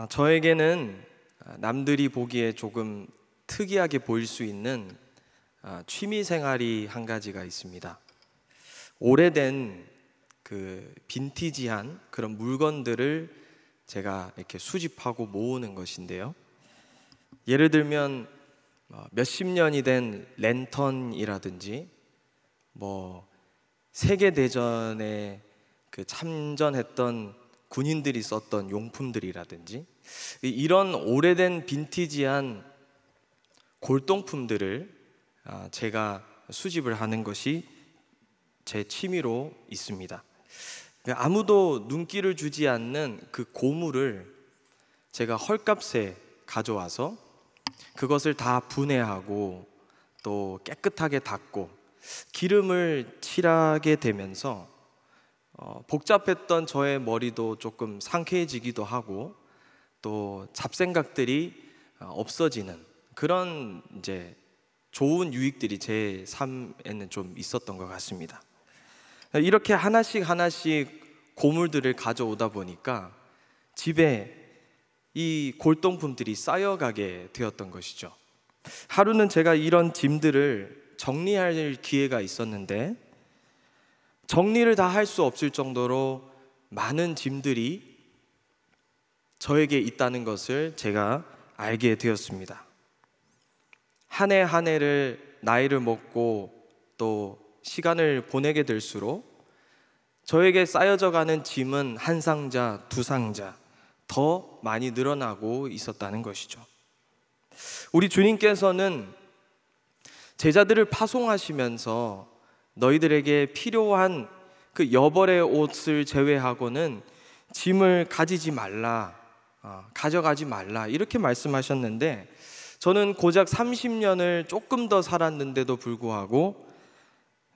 저에게는 남들이 보기에 조금 특이하게 보일 수 있는 취미 생활이 한 가지가 있습니다. 오래된 빈티지한 그런 물건들을 제가 이렇게 수집하고 모으는 것인데요. 예를 들면 몇십 년이 된 랜턴이라든지 세계대전에 참전했던 군인들이 썼던 용품들이라든지 이런 오래된 빈티지한 골동품들을 제가 수집을 하는 것이 제 취미로 있습니다. 아무도 눈길을 주지 않는 그 고물을 제가 헐값에 가져와서 그것을 다 분해하고 또 깨끗하게 닦고 기름을 칠하게 되면서 복잡했던 저의 머리도 조금 상쾌해지기도 하고 또 잡생각들이 없어지는 그런 좋은 유익들이 제 삶에는 좀 있었던 것 같습니다. 이렇게 하나씩 고물들을 가져오다 보니까 집에 이 골동품들이 쌓여가게 되었던 것이죠. 하루는 제가 이런 짐들을 정리할 기회가 있었는데 정리를 다 할 수 없을 정도로 많은 짐들이 저에게 있다는 것을 제가 알게 되었습니다. 한 해 한 해를 나이를 먹고 또 시간을 보내게 될수록 저에게 쌓여져 가는 짐은 한 상자, 두 상자 더 많이 늘어나고 있었다는 것이죠. 우리 주님께서는 제자들을 파송하시면서 너희들에게 필요한 그 여벌의 옷을 제외하고는 짐을 가져가지 말라 이렇게 말씀하셨는데 저는 고작 30년을 조금 더 살았는데도 불구하고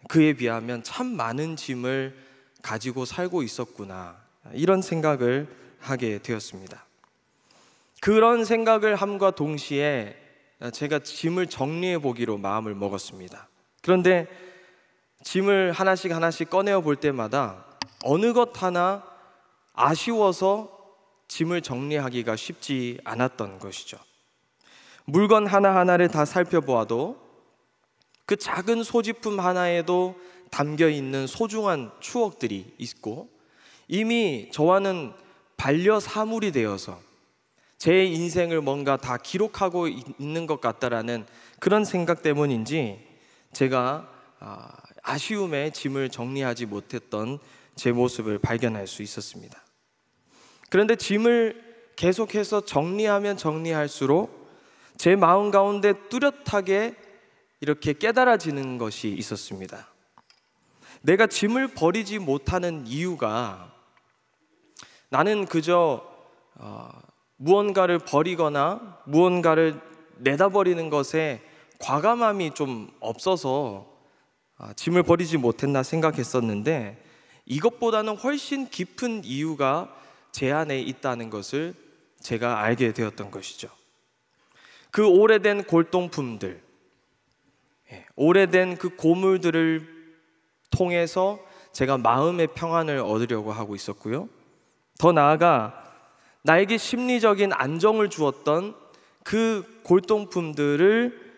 그에 비하면 참 많은 짐을 가지고 살고 있었구나 이런 생각을 하게 되었습니다. 그런 생각을 함과 동시에 제가 짐을 정리해 보기로 마음을 먹었습니다. 그런데 짐을 하나씩 꺼내어 볼 때마다 어느 것 하나 아쉬워서 짐을 정리하기가 쉽지 않았던 것이죠. 물건 하나하나를 다 살펴보아도 그 작은 소지품 하나에도 담겨 있는 소중한 추억들이 있고 이미 저와는 반려사물이 되어서 제 인생을 뭔가 다 기록하고 있는 것 같다라는 그런 생각 때문인지 제가 아쉬움에 짐을 정리하지 못했던 제 모습을 발견할 수 있었습니다. 그런데 짐을 계속해서 정리하면 정리할수록 제 마음 가운데 뚜렷하게 이렇게 깨달아지는 것이 있었습니다. 내가 짐을 버리지 못하는 이유가 나는 그저 무언가를 버리거나 무언가를 내다버리는 것에 과감함이 좀 없어서 짐을 버리지 못했나 생각했었는데 이것보다는 훨씬 깊은 이유가 제 안에 있다는 것을 제가 알게 되었던 것이죠. 그 오래된 골동품들, 오래된 그 고물들을 통해서 제가 마음의 평안을 얻으려고 하고 있었고요. 더 나아가 나에게 심리적인 안정을 주었던 그 골동품들을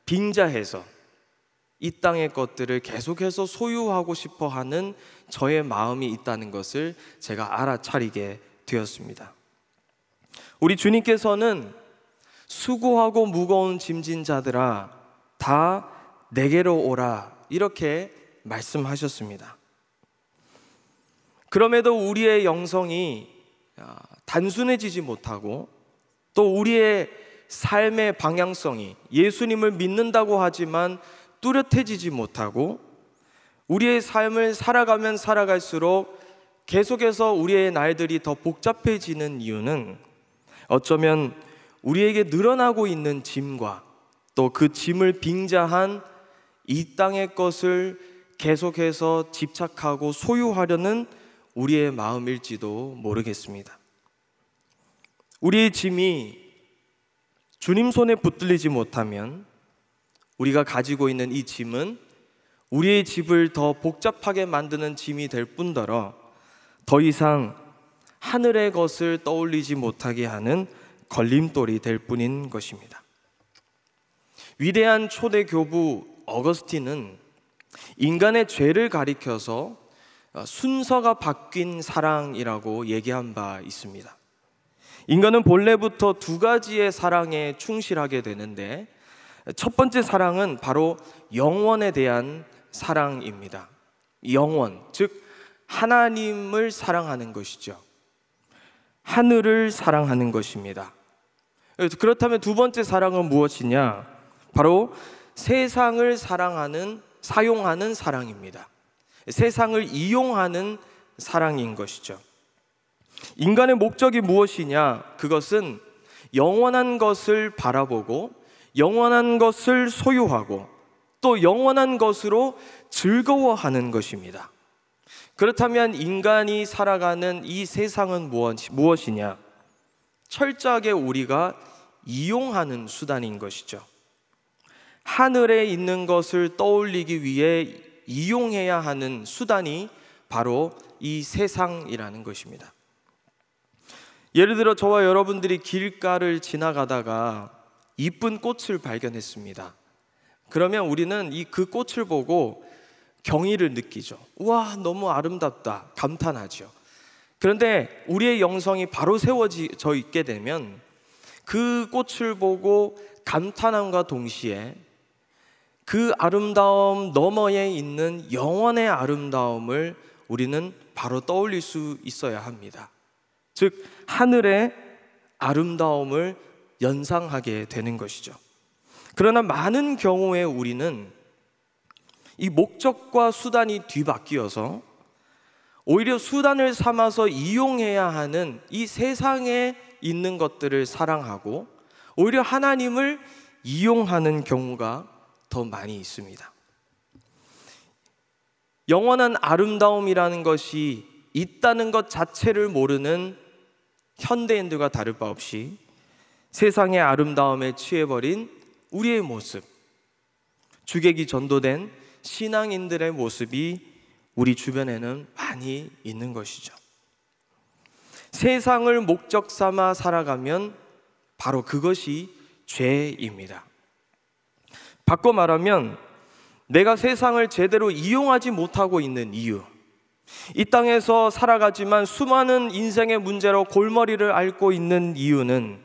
빙자해서 이 땅의 것들을 계속해서 소유하고 싶어 하는 저의 마음이 있다는 것을 제가 알아차리게 되었습니다. 우리 주님께서는 수고하고 무거운 짐진 자들아 다 내게로 오라 이렇게 말씀하셨습니다. 그럼에도 우리의 영성이 단순해지지 못하고 또 우리의 삶의 방향성이 예수님을 믿는다고 하지만 뚜렷해지지 못하고 우리의 삶을 살아가면 살아갈수록 계속해서 우리의 날들이 더 복잡해지는 이유는 어쩌면 우리에게 늘어나고 있는 짐과 또 그 짐을 빙자한 이 땅의 것을 계속해서 집착하고 소유하려는 우리의 마음일지도 모르겠습니다. 우리의 짐이 주님 손에 붙들리지 못하면 우리가 가지고 있는 이 짐은 우리의 집을 더 복잡하게 만드는 짐이 될 뿐더러 더 이상 하늘의 것을 떠올리지 못하게 하는 걸림돌이 될 뿐인 것입니다. 위대한 초대 교부 어거스틴은 인간의 죄를 가리켜서 순서가 바뀐 사랑이라고 얘기한 바 있습니다. 인간은 본래부터 두 가지의 사랑에 충실하게 되는데, 첫 번째 사랑은 바로 영원에 대한 사랑입니다. 영원, 즉 하나님을 사랑하는 것이죠. 하늘을 사랑하는 것입니다. 그렇다면 두 번째 사랑은 무엇이냐? 바로 세상을 사용하는 사랑입니다. 세상을 이용하는 사랑인 것이죠. 인간의 목적이 무엇이냐? 그것은 영원한 것을 바라보고 영원한 것을 소유하고 또 영원한 것으로 즐거워하는 것입니다. 그렇다면 인간이 살아가는 이 세상은 무엇이냐? 철저하게 우리가 이용하는 수단인 것이죠. 하늘에 있는 것을 떠올리기 위해 이용해야 하는 수단이 바로 이 세상이라는 것입니다. 예를 들어 저와 여러분들이 길가를 지나가다가 이쁜 꽃을 발견했습니다. 그러면 우리는 그 꽃을 보고 경의를 느끼죠. 우와, 너무 아름답다, 감탄하죠. 그런데 우리의 영성이 바로 세워져 있게 되면 그 꽃을 보고 감탄함과 동시에 그 아름다움 너머에 있는 영원의 아름다움을 우리는 바로 떠올릴 수 있어야 합니다. 즉 하늘의 아름다움을 연상하게 되는 것이죠. 그러나 많은 경우에 우리는 이 목적과 수단이 뒤바뀌어서 오히려 수단을 삼아서 이용해야 하는 이 세상에 있는 것들을 사랑하고 오히려 하나님을 이용하는 경우가 더 많이 있습니다. 영원한 아름다움이라는 것이 있다는 것 자체를 모르는 현대인들과 다를 바 없이 세상의 아름다움에 취해버린 우리의 모습, 주객이 전도된 신앙인들의 모습이 우리 주변에는 많이 있는 것이죠. 세상을 목적 삼아 살아가면 바로 그것이 죄입니다. 바꿔 말하면 내가 세상을 제대로 이용하지 못하고 있는 이유, 이 땅에서 살아가지만 수많은 인생의 문제로 골머리를 앓고 있는 이유는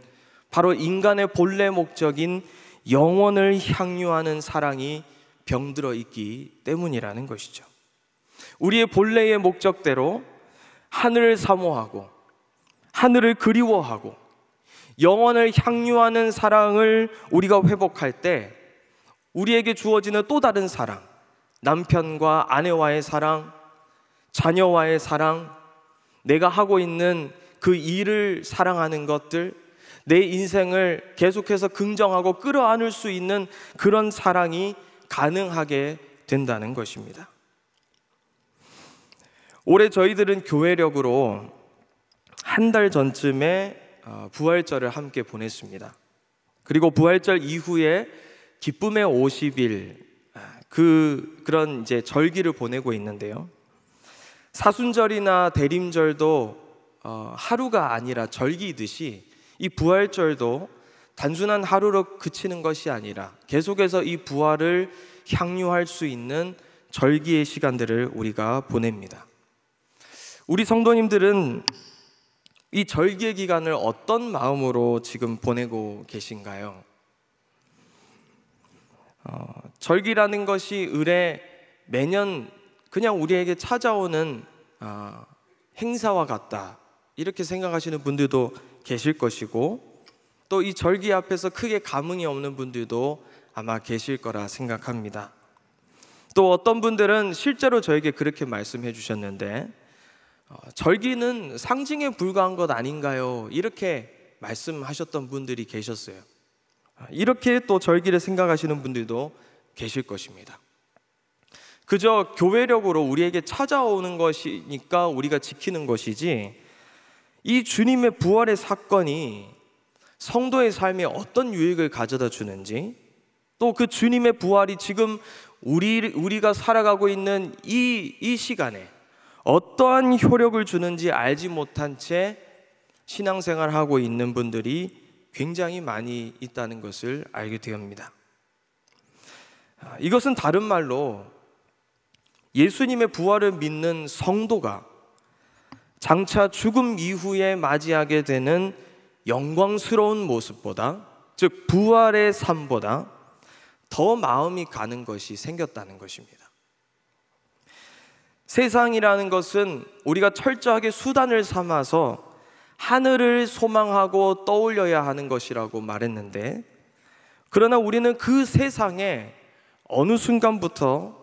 바로 인간의 본래 목적인 영원을 향유하는 사랑이 병들어 있기 때문이라는 것이죠. 우리의 본래의 목적대로 하늘을 사모하고 하늘을 그리워하고 영원을 향유하는 사랑을 우리가 회복할 때 우리에게 주어지는 또 다른 사랑, 남편과 아내와의 사랑, 자녀와의 사랑, 내가 하고 있는 그 일을 사랑하는 것들, 내 인생을 계속해서 긍정하고 끌어안을 수 있는 그런 사랑이 가능하게 된다는 것입니다. 올해 저희들은 교회력으로 한 달 전쯤에 부활절을 함께 보냈습니다. 그리고 부활절 이후에 기쁨의 50일 그런 이제 절기를 보내고 있는데요. 사순절이나 대림절도 하루가 아니라 절기이듯이 이 부활절도 단순한 하루로 그치는 것이 아니라 계속해서 이 부활을 향유할 수 있는 절기의 시간들을 우리가 보냅니다. 우리 성도님들은 이 절기의 기간을 어떤 마음으로 지금 보내고 계신가요? 절기라는 것이 의례 매년 그냥 우리에게 찾아오는 행사와 같다, 이렇게 생각하시는 분들도 계실 것이고, 또 이 절기 앞에서 크게 감흥이 없는 분들도 아마 계실 거라 생각합니다. 또 어떤 분들은 실제로 저에게 그렇게 말씀해 주셨는데, 절기는 상징에 불과한 것 아닌가요? 이렇게 말씀하셨던 분들이 계셨어요. 이렇게 또 절기를 생각하시는 분들도 계실 것입니다. 그저 교회력으로 우리에게 찾아오는 것이니까 우리가 지키는 것이지, 이 주님의 부활의 사건이 성도의 삶에 어떤 유익을 가져다 주는지, 또 그 주님의 부활이 지금 우리가 살아가고 있는 이 시간에 어떠한 효력을 주는지 알지 못한 채 신앙생활하고 있는 분들이 굉장히 많이 있다는 것을 알게 되옵니다. 이것은 다른 말로 예수님의 부활을 믿는 성도가 장차 죽음 이후에 맞이하게 되는 영광스러운 모습보다, 즉 부활의 삶보다 더 마음이 가는 것이 생겼다는 것입니다. 세상이라는 것은 우리가 철저하게 수단을 삼아서 하늘을 소망하고 떠올려야 하는 것이라고 말했는데, 그러나 우리는 그 세상에 어느 순간부터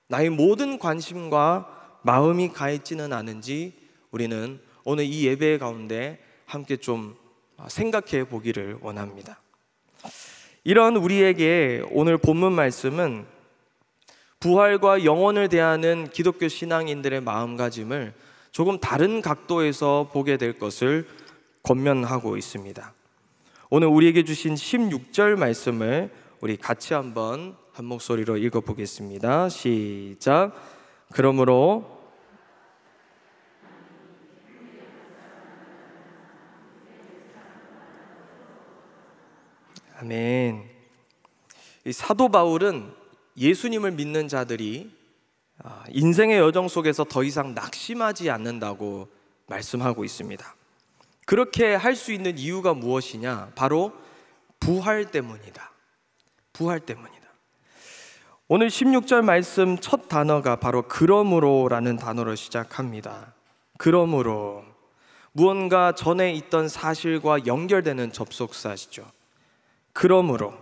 나의 모든 관심과 마음이 가 있지는 않은지 우리는 오늘 이 예배 가운데 함께 좀 생각해 보기를 원합니다. 이런 우리에게 오늘 본문 말씀은 부활과 영혼을 대하는 기독교 신앙인들의 마음가짐을 조금 다른 각도에서 보게 될 것을 권면하고 있습니다. 오늘 우리에게 주신 16절 말씀을 우리 같이 한번 한 목소리로 읽어보겠습니다. 시작. 그러므로 아멘. 이 사도 바울은 예수님을 믿는 자들이 인생의 여정 속에서 더 이상 낙심하지 않는다고 말씀하고 있습니다. 그렇게 할 수 있는 이유가 무엇이냐? 바로 부활 때문이다. 부활 때문이다. 오늘 16절 말씀 첫 단어가 바로 그러므로라는 단어로 시작합니다. 그러므로, 무언가 전에 있던 사실과 연결되는 접속사시죠. 그러므로,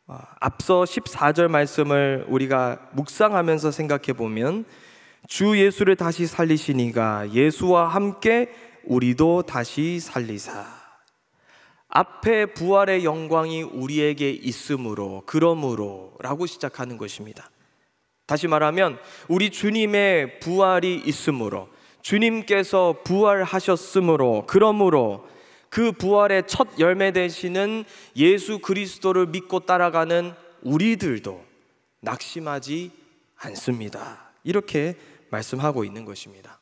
앞서 14절 말씀을 우리가 묵상하면서 생각해 보면 주 예수를 다시 살리시니가 예수와 함께 우리도 다시 살리사. 앞에 부활의 영광이 우리에게 있으므로, 그러므로 라고 시작하는 것입니다. 다시 말하면 우리 주님의 부활이 있으므로, 주님께서 부활하셨으므로, 그러므로 그 부활의 첫 열매 되시는 예수 그리스도를 믿고 따라가는 우리들도 낙심하지 않습니다. 이렇게 말씀하고 있는 것입니다.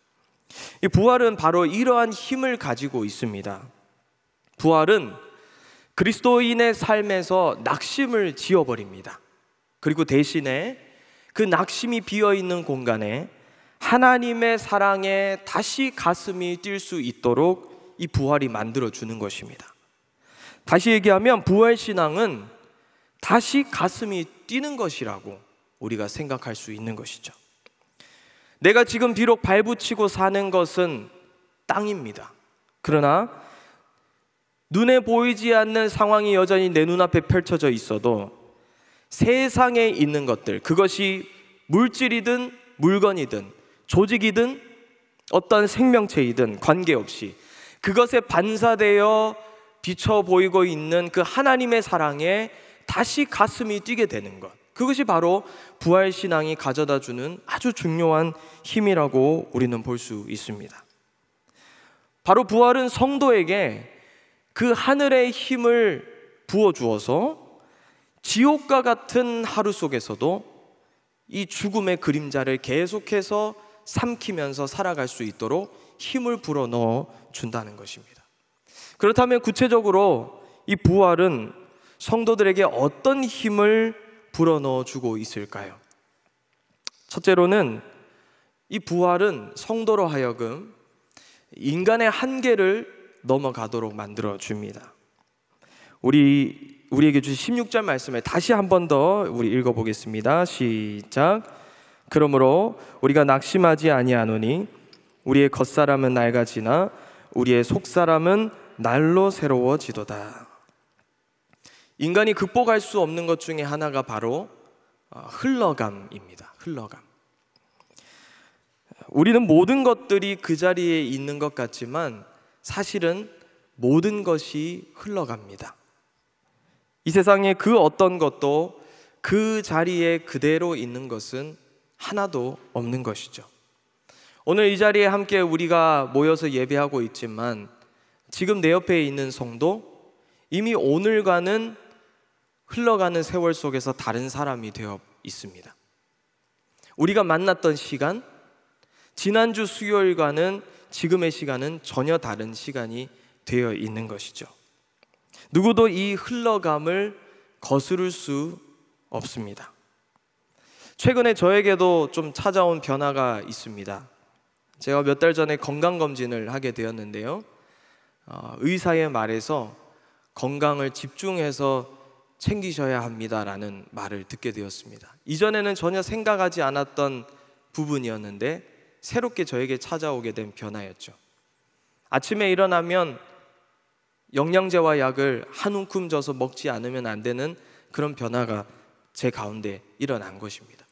이 부활은 바로 이러한 힘을 가지고 있습니다. 부활은 그리스도인의 삶에서 낙심을 지워버립니다. 그리고 대신에 그 낙심이 비어있는 공간에 하나님의 사랑에 다시 가슴이 뛸 수 있도록 이 부활이 만들어주는 것입니다. 다시 얘기하면 부활신앙은 다시 가슴이 뛰는 것이라고 우리가 생각할 수 있는 것이죠. 내가 지금 비록 발붙이고 사는 것은 땅입니다. 그러나 눈에 보이지 않는 상황이 여전히 내 눈앞에 펼쳐져 있어도 세상에 있는 것들, 그것이 물질이든 물건이든 조직이든 어떤 생명체이든 관계없이 그것에 반사되어 비쳐 보이고 있는 그 하나님의 사랑에 다시 가슴이 뛰게 되는 것, 그것이 바로 부활신앙이 가져다주는 아주 중요한 힘이라고 우리는 볼 수 있습니다. 바로 부활은 성도에게 그 하늘의 힘을 부어주어서 지옥과 같은 하루 속에서도 이 죽음의 그림자를 계속해서 삼키면서 살아갈 수 있도록 힘을 불어넣어 준다는 것입니다. 그렇다면 구체적으로 이 부활은 성도들에게 어떤 힘을 불어넣어 주고 있을까요? 첫째로는 이 부활은 성도로 하여금 인간의 한계를 넘어가도록 만들어 줍니다. 우리에게 주신 16절 말씀을 다시 한 번 더 우리 읽어보겠습니다. 시작. 그러므로 우리가 낙심하지 아니하노니 우리의 겉사람은 낡아지나 우리의 속사람은 날로 새로워지도다. 인간이 극복할 수 없는 것 중에 하나가 바로 흘러감입니다. 흘러감. 우리는 모든 것들이 그 자리에 있는 것 같지만 사실은 모든 것이 흘러갑니다. 이 세상에 그 어떤 것도 그 자리에 그대로 있는 것은 하나도 없는 것이죠. 오늘 이 자리에 함께 우리가 모여서 예배하고 있지만 지금 내 옆에 있는 성도, 이미 오늘과는 흘러가는 세월 속에서 다른 사람이 되어 있습니다. 우리가 만났던 시간, 지난주 수요일과는 지금의 시간은 전혀 다른 시간이 되어 있는 것이죠. 누구도 이 흘러감을 거스를 수 없습니다. 최근에 저에게도 좀 찾아온 변화가 있습니다. 제가 몇 달 전에 건강검진을 하게 되었는데요, 의사의 말에서 건강을 집중해서 챙기셔야 합니다라는 말을 듣게 되었습니다. 이전에는 전혀 생각하지 않았던 부분이었는데 새롭게 저에게 찾아오게 된 변화였죠. 아침에 일어나면 영양제와 약을 한 움큼 져서 먹지 않으면 안 되는 그런 변화가 제 가운데 일어난 것입니다.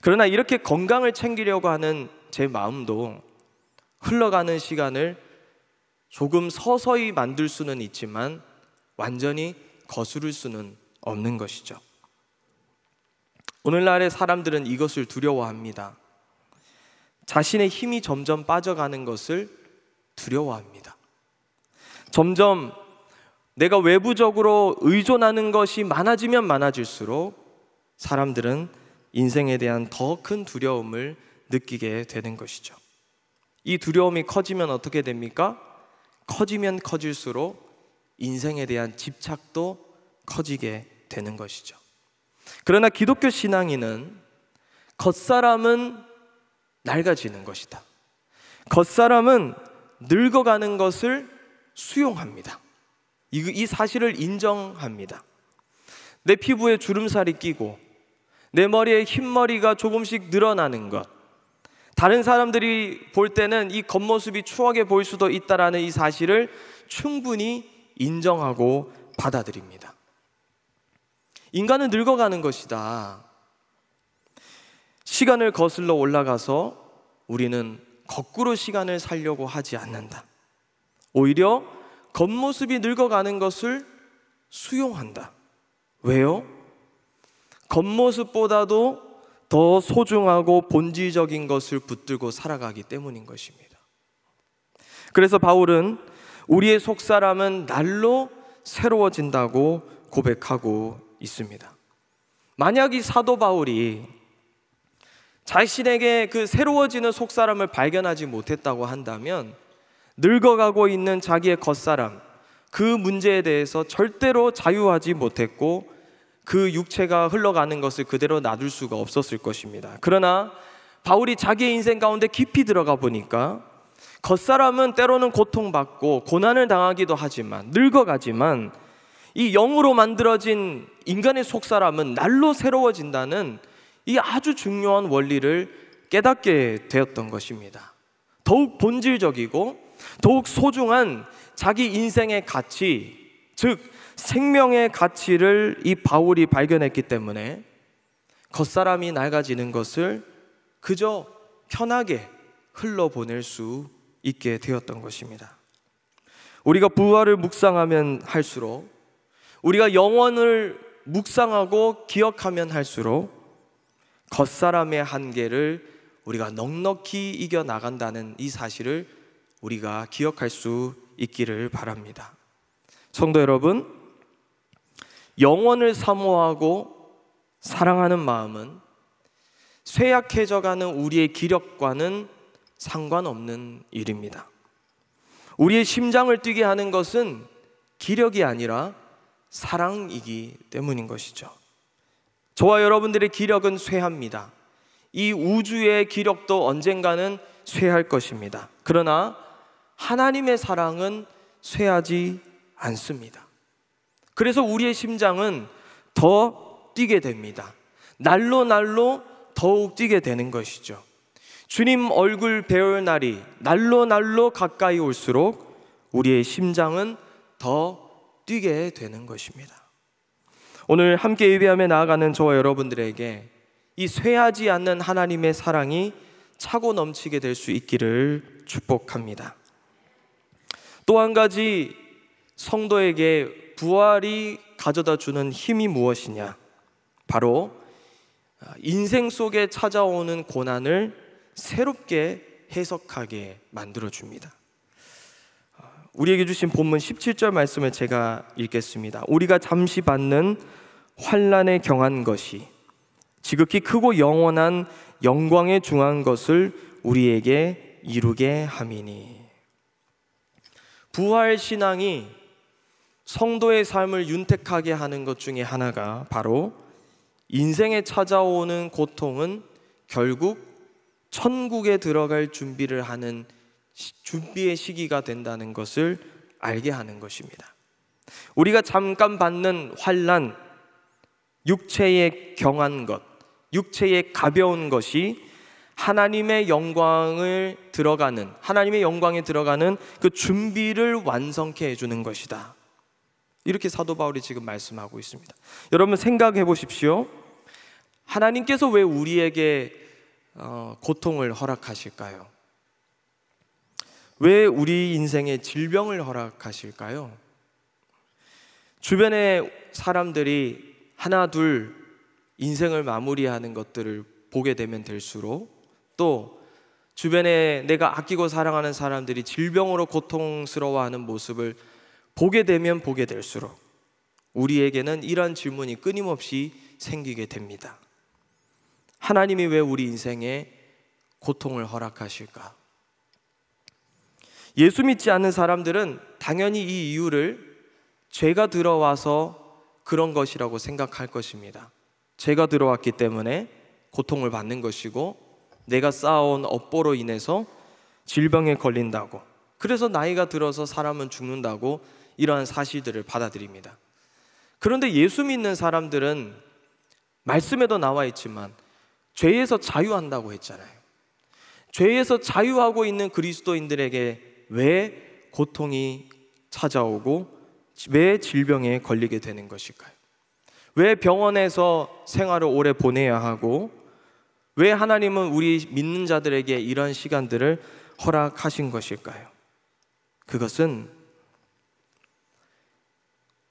그러나 이렇게 건강을 챙기려고 하는 제 마음도 흘러가는 시간을 조금 서서히 만들 수는 있지만 완전히 거스를 수는 없는 것이죠. 오늘날의 사람들은 이것을 두려워합니다. 자신의 힘이 점점 빠져가는 것을 두려워합니다. 점점 내가 외부적으로 의존하는 것이 많아지면 많아질수록 사람들은 인생에 대한 더 큰 두려움을 느끼게 되는 것이죠. 이 두려움이 커지면 어떻게 됩니까? 커지면 커질수록 인생에 대한 집착도 커지게 되는 것이죠. 그러나 기독교 신앙인은 겉사람은 낡아지는 것이다, 겉사람은 늙어가는 것을 수용합니다. 이 사실을 인정합니다. 내 피부에 주름살이 끼고 내 머리에 흰머리가 조금씩 늘어나는 것, 다른 사람들이 볼 때는 이 겉모습이 추하게 보일 수도 있다라는 이 사실을 충분히 인정하고 받아들입니다. 인간은 늙어가는 것이다. 시간을 거슬러 올라가서 우리는 거꾸로 시간을 살려고 하지 않는다. 오히려 겉모습이 늙어가는 것을 수용한다. 왜요? 겉모습보다도 더 소중하고 본질적인 것을 붙들고 살아가기 때문인 것입니다. 그래서 바울은 우리의 속사람은 날로 새로워진다고 고백하고 있습니다. 만약 이 사도 바울이 자신에게 그 새로워지는 속사람을 발견하지 못했다고 한다면 늙어가고 있는 자기의 겉사람, 그 문제에 대해서 절대로 자유하지 못했고 그 육체가 흘러가는 것을 그대로 놔둘 수가 없었을 것입니다. 그러나 바울이 자기의 인생 가운데 깊이 들어가 보니까 겉사람은 때로는 고통받고 고난을 당하기도 하지만, 늙어가지만 이 영으로 만들어진 인간의 속사람은 날로 새로워진다는 이 아주 중요한 원리를 깨닫게 되었던 것입니다. 더욱 본질적이고 더욱 소중한 자기 인생의 가치, 즉 생명의 가치를 이 바울이 발견했기 때문에 겉사람이 낡아지는 것을 그저 편하게 흘러보낼 수 있게 되었던 것입니다. 우리가 부활을 묵상하면 할수록, 우리가 영원을 묵상하고 기억하면 할수록 겉사람의 한계를 우리가 넉넉히 이겨나간다는 이 사실을 우리가 기억할 수 있기를 바랍니다. 성도 여러분, 영원을 사모하고 사랑하는 마음은 쇠약해져가는 우리의 기력과는 상관없는 일입니다. 우리의 심장을 뛰게 하는 것은 기력이 아니라 사랑이기 때문인 것이죠. 저와 여러분들의 기력은 쇠합니다. 이 우주의 기력도 언젠가는 쇠할 것입니다. 그러나 하나님의 사랑은 쇠하지 않습니다. 그래서 우리의 심장은 더 뛰게 됩니다. 날로 날로 더욱 뛰게 되는 것이죠. 주님 얼굴 배울 날이 날로 날로 가까이 올수록 우리의 심장은 더 뛰게 되는 것입니다. 오늘 함께 예배하며 나아가는 저와 여러분들에게 이 쇠하지 않는 하나님의 사랑이 차고 넘치게 될 수 있기를 축복합니다. 또 한 가지 성도에게 부활이 가져다 주는 힘이 무엇이냐? 바로 인생 속에 찾아오는 고난을 새롭게 해석하게 만들어줍니다. 우리에게 주신 본문 17절 말씀을 제가 읽겠습니다. 우리가 잠시 받는 환난에 경한 것이 지극히 크고 영원한 영광에 중한 것을 우리에게 이루게 함이니. 부활 신앙이 성도의 삶을 윤택하게 하는 것 중에 하나가 바로 인생에 찾아오는 고통은 결국 천국에 들어갈 준비를 하는 준비의 시기가 된다는 것을 알게 하는 것입니다. 우리가 잠깐 받는 환난, 육체의 경한 것, 육체의 가벼운 것이 하나님의 영광에 들어가는 그 준비를 완성케 해주는 것이다. 이렇게 사도 바울이 지금 말씀하고 있습니다. 여러분 생각해 보십시오. 하나님께서 왜 우리에게 고통을 허락하실까요? 왜 우리 인생에 질병을 허락하실까요? 주변의 사람들이 하나 둘 인생을 마무리하는 것들을 보게 되면 될수록, 또 주변에 내가 아끼고 사랑하는 사람들이 질병으로 고통스러워하는 모습을 보게 되면 보게 될수록 우리에게는 이런 질문이 끊임없이 생기게 됩니다. 하나님이 왜 우리 인생에 고통을 허락하실까? 예수 믿지 않는 사람들은 당연히 이 이유를 죄가 들어와서 그런 것이라고 생각할 것입니다. 죄가 들어왔기 때문에 고통을 받는 것이고, 내가 쌓아온 업보로 인해서 질병에 걸린다고, 그래서 나이가 들어서 사람은 죽는다고 이러한 사실들을 받아들입니다. 그런데 예수 믿는 사람들은 말씀에도 나와 있지만 죄에서 자유한다고 했잖아요. 죄에서 자유하고 있는 그리스도인들에게 왜 고통이 찾아오고 왜 질병에 걸리게 되는 것일까요? 왜 병원에서 생활을 오래 보내야 하고, 왜 하나님은 우리 믿는 자들에게 이런 시간들을 허락하신 것일까요? 그것은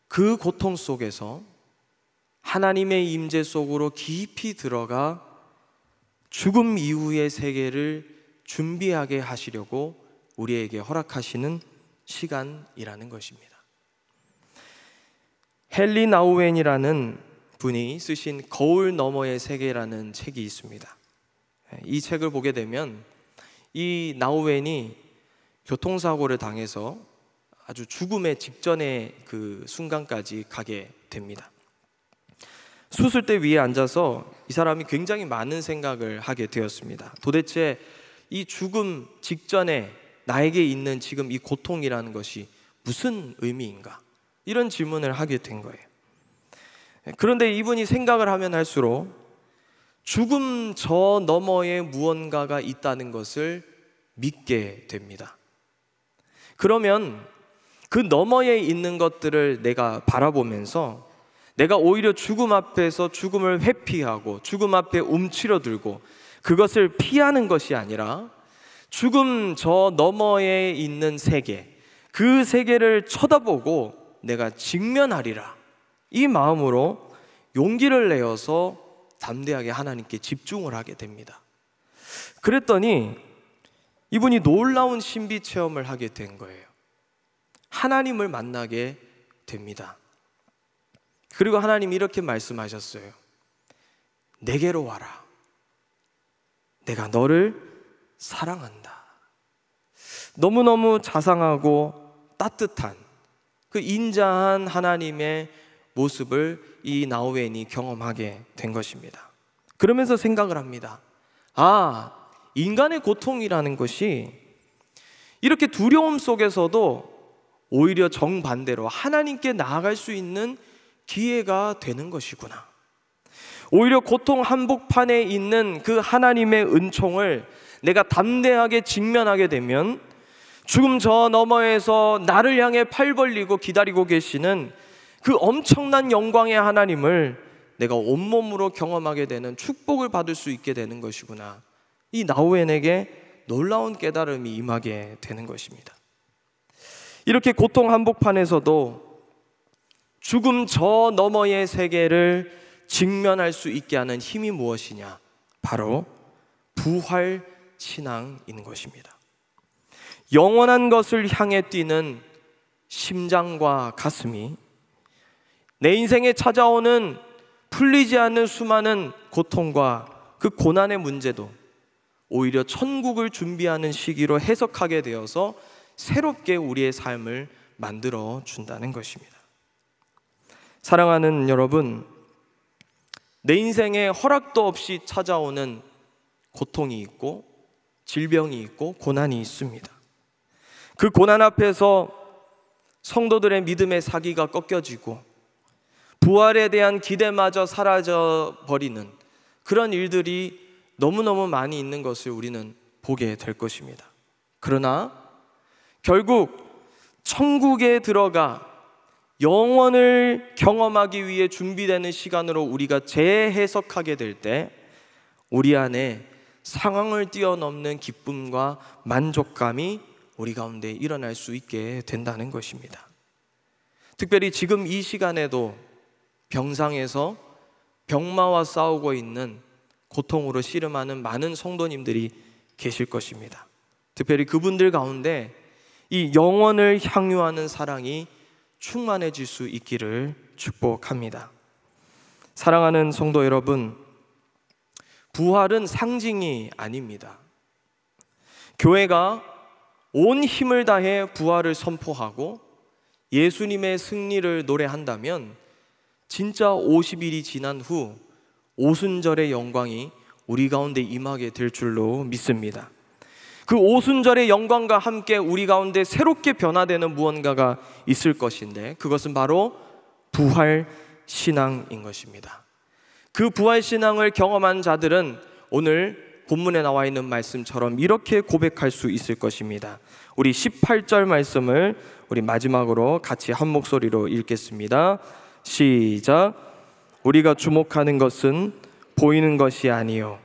그 고통 속에서 하나님의 임재 속으로 깊이 들어가 죽음 이후의 세계를 준비하게 하시려고 우리에게 허락하시는 시간이라는 것입니다. 헨리 나우엔이라는 분이 쓰신 거울 너머의 세계라는 책이 있습니다. 이 책을 보게 되면 이 나우엔이 교통사고를 당해서 아주 죽음의 직전의 그 순간까지 가게 됩니다. 수술대 위에 앉아서 이 사람이 굉장히 많은 생각을 하게 되었습니다. 도대체 이 죽음 직전에 나에게 있는 지금 이 고통이라는 것이 무슨 의미인가? 이런 질문을 하게 된 거예요. 그런데 이분이 생각을 하면 할수록 죽음 저 너머에 무언가가 있다는 것을 믿게 됩니다. 그러면 그 너머에 있는 것들을 내가 바라보면서 내가 오히려 죽음 앞에서 죽음을 회피하고 죽음 앞에 움츠러들고 그것을 피하는 것이 아니라 죽음 저 너머에 있는 세계, 그 세계를 쳐다보고 내가 직면하리라, 이 마음으로 용기를 내어서 담대하게 하나님께 집중을 하게 됩니다. 그랬더니 이분이 놀라운 신비 체험을 하게 된 거예요. 하나님을 만나게 됩니다. 그리고 하나님이 이렇게 말씀하셨어요. 내게로 와라. 내가 너를 사랑한다. 너무너무 자상하고 따뜻한 그 인자한 하나님의 모습을 이 나우엔이 경험하게 된 것입니다. 그러면서 생각을 합니다. 인간의 고통이라는 것이 이렇게 두려움 속에서도 오히려 정반대로 하나님께 나아갈 수 있는 기회가 되는 것이구나. 오히려 고통 한복판에 있는 그 하나님의 은총을 내가 담대하게 직면하게 되면 죽음 저 너머에서 나를 향해 팔 벌리고 기다리고 계시는 그 엄청난 영광의 하나님을 내가 온몸으로 경험하게 되는 축복을 받을 수 있게 되는 것이구나. 이 나우엔에게 놀라운 깨달음이 임하게 되는 것입니다. 이렇게 고통 한복판에서도 죽음 저 너머의 세계를 직면할 수 있게 하는 힘이 무엇이냐? 바로 부활 신앙인 것입니다. 영원한 것을 향해 뛰는 심장과 가슴이 내 인생에 찾아오는 풀리지 않는 수많은 고통과 그 고난의 문제도 오히려 천국을 준비하는 시기로 해석하게 되어서 새롭게 우리의 삶을 만들어 준다는 것입니다. 사랑하는 여러분, 내 인생에 허락도 없이 찾아오는 고통이 있고 질병이 있고 고난이 있습니다. 그 고난 앞에서 성도들의 믿음의 사기가 꺾여지고 부활에 대한 기대마저 사라져 버리는 그런 일들이 너무너무 많이 있는 것을 우리는 보게 될 것입니다. 그러나 결국 천국에 들어가 영원을 경험하기 위해 준비되는 시간으로 우리가 재해석하게 될 때 우리 안에 상황을 뛰어넘는 기쁨과 만족감이 우리 가운데 일어날 수 있게 된다는 것입니다. 특별히 지금 이 시간에도 병상에서 병마와 싸우고 있는 고통으로 씨름하는 많은 성도님들이 계실 것입니다. 특별히 그분들 가운데 이 영원을 향유하는 사랑이 충만해질 수 있기를 축복합니다. 사랑하는 성도 여러분, 부활은 상징이 아닙니다. 교회가 온 힘을 다해 부활을 선포하고 예수님의 승리를 노래한다면 진짜 50일이 지난 후 오순절의 영광이 우리 가운데 임하게 될 줄로 믿습니다. 그 오순절의 영광과 함께 우리 가운데 새롭게 변화되는 무언가가 있을 것인데 그것은 바로 부활 신앙인 것입니다. 그 부활 신앙을 경험한 자들은 오늘 본문에 나와 있는 말씀처럼 이렇게 고백할 수 있을 것입니다. 우리 18절 말씀을 우리 마지막으로 같이 한 목소리로 읽겠습니다. 시작. 우리가 주목하는 것은 보이는 것이 아니요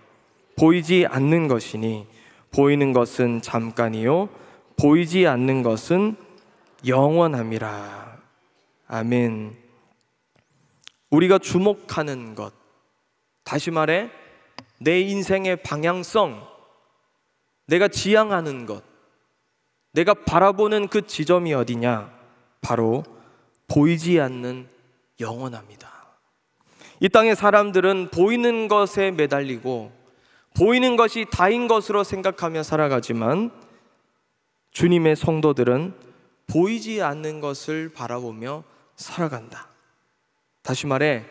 보이지 않는 것이니 보이는 것은 잠깐이요 보이지 않는 것은 영원함이라. 아멘. 우리가 주목하는 것, 다시 말해 내 인생의 방향성, 내가 지향하는 것, 내가 바라보는 그 지점이 어디냐? 바로 보이지 않는 영원합니다. 이 땅의 사람들은 보이는 것에 매달리고 보이는 것이 다인 것으로 생각하며 살아가지만 주님의 성도들은 보이지 않는 것을 바라보며 살아간다. 다시 말해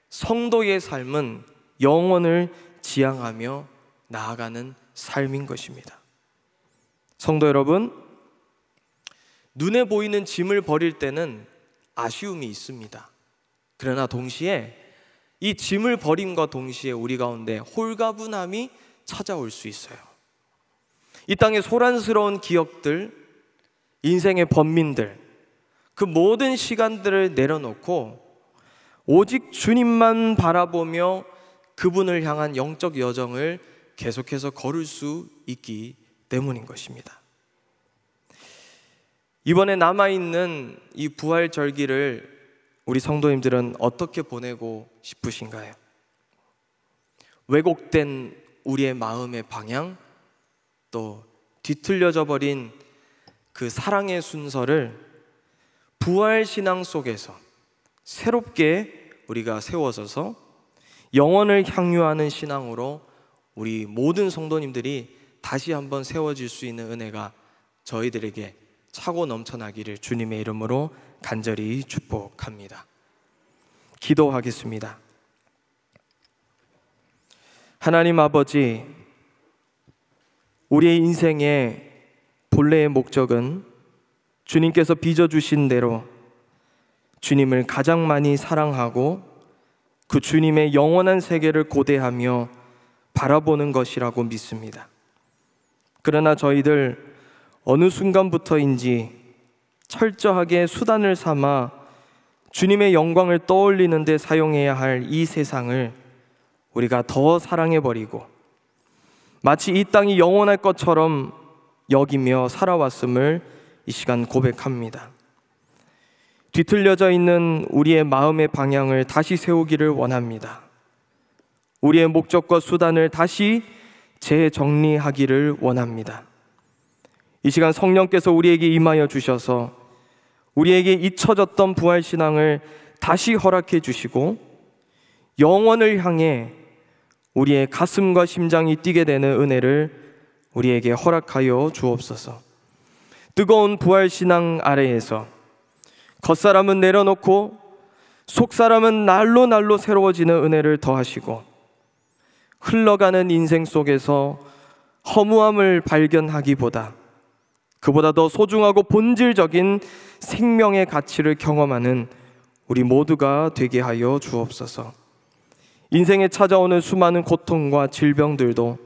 성도의 삶은 영원을 지향하며 나아가는 삶인 것입니다. 성도 여러분, 눈에 보이는 짐을 버릴 때는 아쉬움이 있습니다. 그러나 동시에 이 짐을 버림과 동시에 우리 가운데 홀가분함이 찾아올 수 있어요. 이 땅의 소란스러운 기억들, 인생의 번민들, 그 모든 시간들을 내려놓고 오직 주님만 바라보며 그분을 향한 영적 여정을 계속해서 걸을 수 있기 때문인 것입니다. 이번에 남아있는 이 부활절기를 우리 성도님들은 어떻게 보내고 싶으신가요? 왜곡된 우리의 마음의 방향, 또 뒤틀려져 버린 그 사랑의 순서를 부활신앙 속에서 새롭게 우리가 세워져서 영원을 향유하는 신앙으로 우리 모든 성도님들이 다시 한번 세워질 수 있는 은혜가 저희들에게 차고 넘쳐나기를 주님의 이름으로 간절히 축복합니다. 기도하겠습니다. 하나님 아버지, 우리의 인생의 본래의 목적은 주님께서 빚어주신 대로 주님을 가장 많이 사랑하고 그 주님의 영원한 세계를 고대하며 바라보는 것이라고 믿습니다. 그러나 저희들 어느 순간부터인지 철저하게 수단을 삼아 주님의 영광을 떠올리는 데 사용해야 할 이 세상을 우리가 더 사랑해버리고 마치 이 땅이 영원할 것처럼 여기며 살아왔음을 이 시간 고백합니다. 뒤틀려져 있는 우리의 마음의 방향을 다시 세우기를 원합니다. 우리의 목적과 수단을 다시 재정리하기를 원합니다. 이 시간 성령께서 우리에게 임하여 주셔서 우리에게 잊혀졌던 부활신앙을 다시 허락해 주시고 영원을 향해 우리의 가슴과 심장이 뛰게 되는 은혜를 우리에게 허락하여 주옵소서. 뜨거운 부활신앙 아래에서 겉사람은 내려놓고 속사람은 날로 날로 새로워지는 은혜를 더하시고, 흘러가는 인생 속에서 허무함을 발견하기보다 그보다 더 소중하고 본질적인 생명의 가치를 경험하는 우리 모두가 되게 하여 주옵소서. 인생에 찾아오는 수많은 고통과 질병들도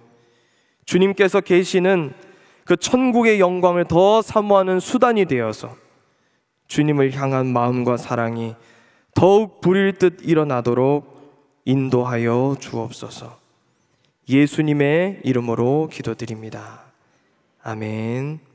주님께서 계시는 그 천국의 영광을 더 사모하는 수단이 되어서 주님을 향한 마음과 사랑이 더욱 불일 듯 일어나도록 인도하여 주옵소서. 예수님의 이름으로 기도드립니다. 아멘.